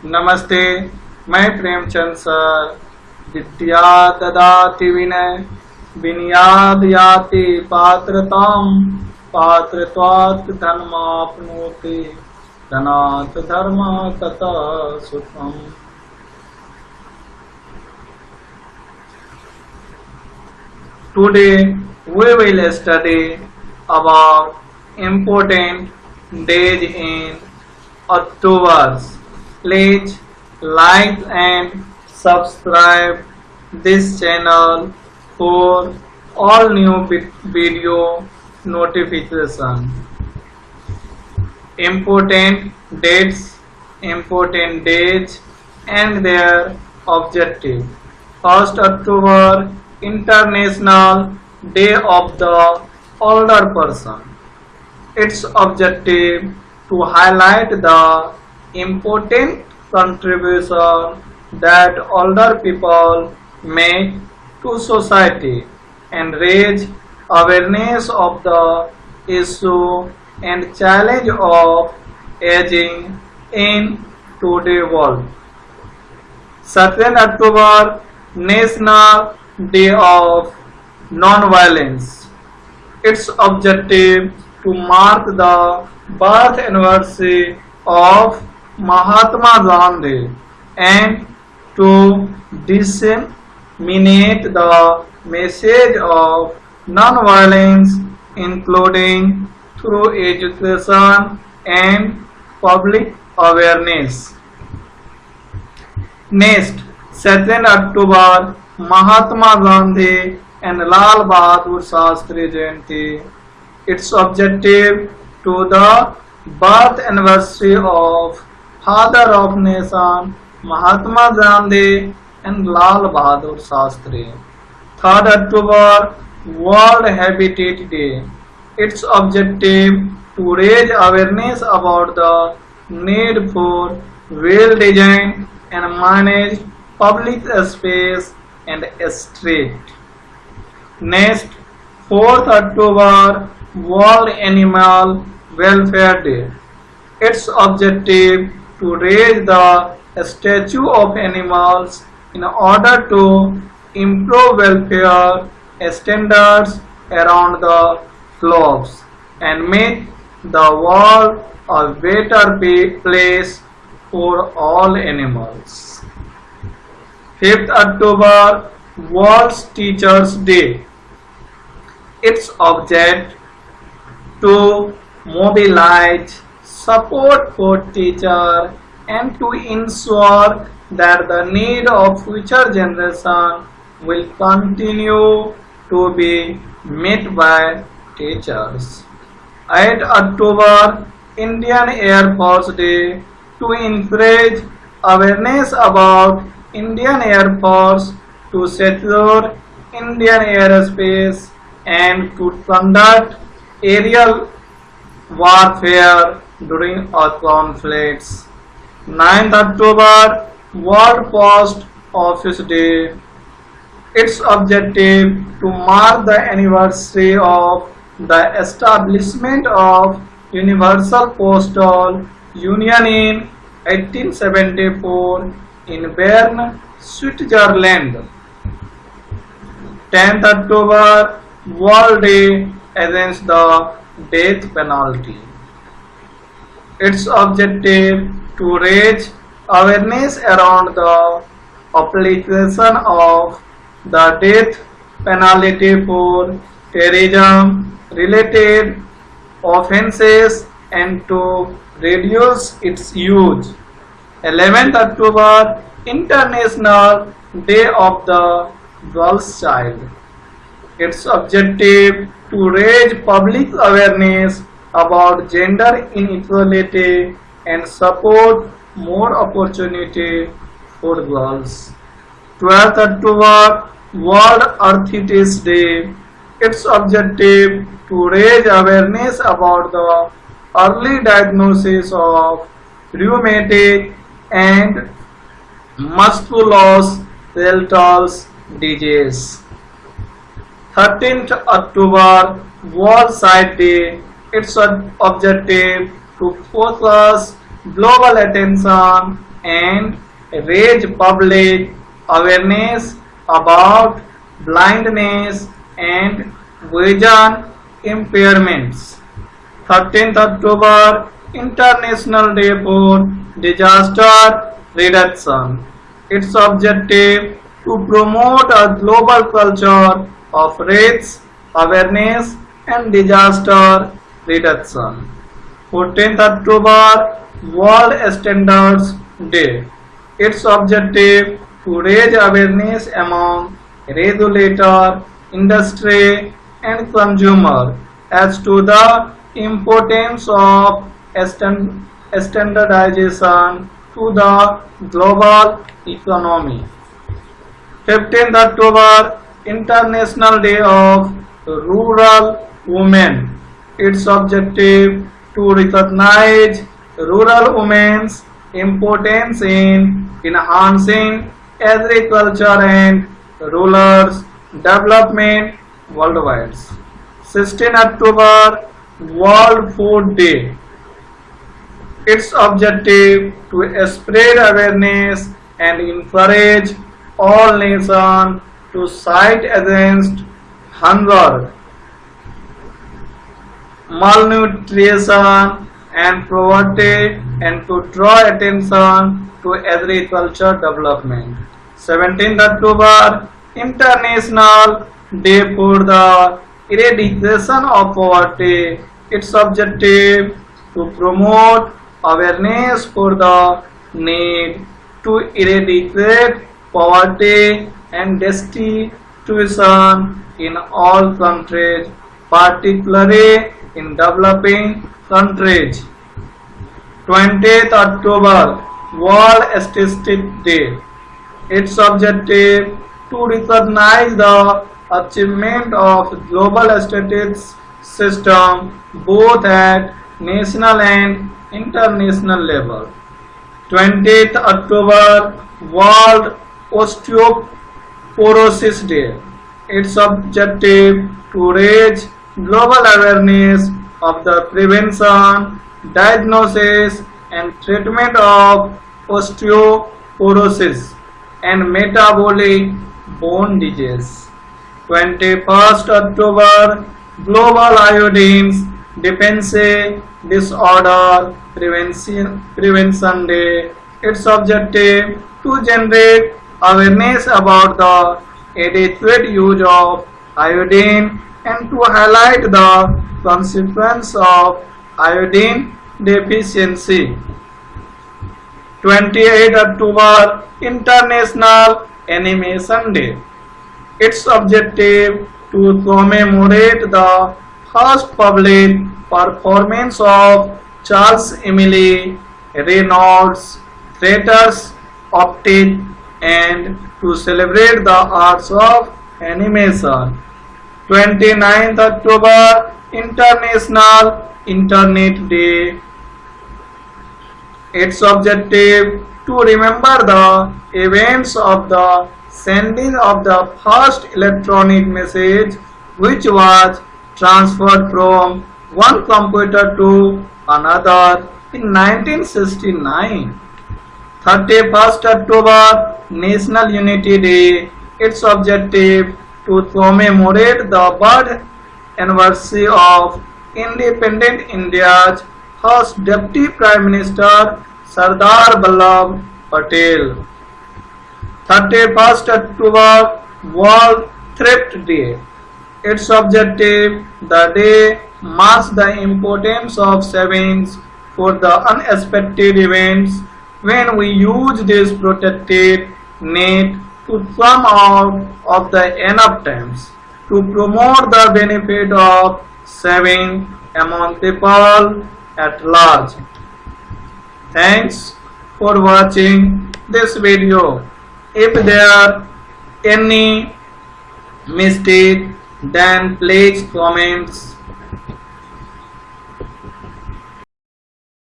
नमस्ते, मैं प्रेमचंद सर। विद्या ददाति विनय विनयाद् याति पात्रताम् पात्रत्वात् धर्माप्नोति धनात् धर्मः ततः सुखम्। Today we will study about important days in October. Please like and subscribe this channel for all new video notification. Important dates, important days and their objective. 1st October, International Day of the Older Person. Its objective to highlight the important contribution that older people make to society and raise awareness of the issue and challenge of aging in today's world. 2nd October, National Day of Non-Violence. Its objective to mark the birth anniversary of Mahatma Gandhi and to disseminate the message of non-violence, including through education and public awareness. Next, 2nd October, Mahatma Gandhi and Lal Bahadur Shastri Jayanti. Its objective to the birth anniversary of Father of Nation Mahatma Gandhi and Lal Bahadur Shastri. 3rd October, World Habitat Day. Its objective to raise awareness about the need for well-designed and managed public space and street. Next, 4th October, World Animal Welfare Day. Its objective to raise the status of animals in order to improve welfare standards around the globe and make the world a better place for all animals. 5th October, World Teachers Day. Its object to mobilize support for teachers and to ensure that the need of future generation will continue to be met by teachers. 8th October, Indian Air Force Day, to encourage awareness about Indian Air Force, to secure Indian airspace and to conduct aerial warfare during conflicts. 9th October, World Post Office Day. Its objective to mark the anniversary of the establishment of Universal Postal Union in 1874 in Bern, Switzerland. 10th October, World Day Against the Death Penalty. Its objective to raise awareness around the application of the death penalty for terrorism related offences and to reduce its use. 11th October, International Day of the Girl Child. Its objective to raise public awareness about gender inequality and support more opportunity for girls. 12th October, World Arthritis Day. Its objective to raise awareness about the early diagnosis of rheumatic and musculoskeletal disease. 13th October, World Sight Day. Its objective to focus global attention and raise public awareness about blindness and vision impairments. 13th October International Day for Disaster Reduction. Its objective to promote a global culture of risks, awareness and disaster reduction. 14th October World Standards Day. Its objective to raise awareness among regulator, industry and consumer as to the importance of standardization to the global economy. 15th October International Day of Rural Women. Its objective to recognize rural women's importance in enhancing agriculture and rural development worldwide. 16 October World Food Day. Its objective to spread awareness and encourage all nations to fight against hunger, malnutrition and poverty and to draw attention to agriculture development. 17th October International Day for the Eradication of Poverty. Its objective to promote awareness for the need to eradicate poverty and destitution in all countries, particularly in developing countries. 20th October World Statistics Day. Its objective to recognize the achievement of global statistics system both at national and international level. 20th October World Osteoporosis Day. Its objective to raise global awareness of the prevention, diagnosis and treatment of osteoporosis and metabolic bone disease. 21st October Global Iodine Deficiency Disorder Prevention Day. Its objective to generate awareness about the adequate use of iodine and to highlight the consequence of iodine deficiency. 28th October International Animation Day. Its objective to commemorate the first public performance of Charles Emile Reynolds' Theatre's Optic and to celebrate the arts of animation. 29th October International Internet Day. Its objective to remember the events of the sending of the first electronic message which was transferred from one computer to another in 1969. 31st October National Unity Day. Its objective to commemorate the birth anniversary of independent India's first Deputy Prime Minister Sardar Vallabh Patel. 31st October World Thrift Day. Its objective, the day marks the importance of savings for the unexpected events when we use this protected net to come out of the enough times to promote the benefit of saving among people at large. Thanks for watching this video. If there are any mistake, then please comments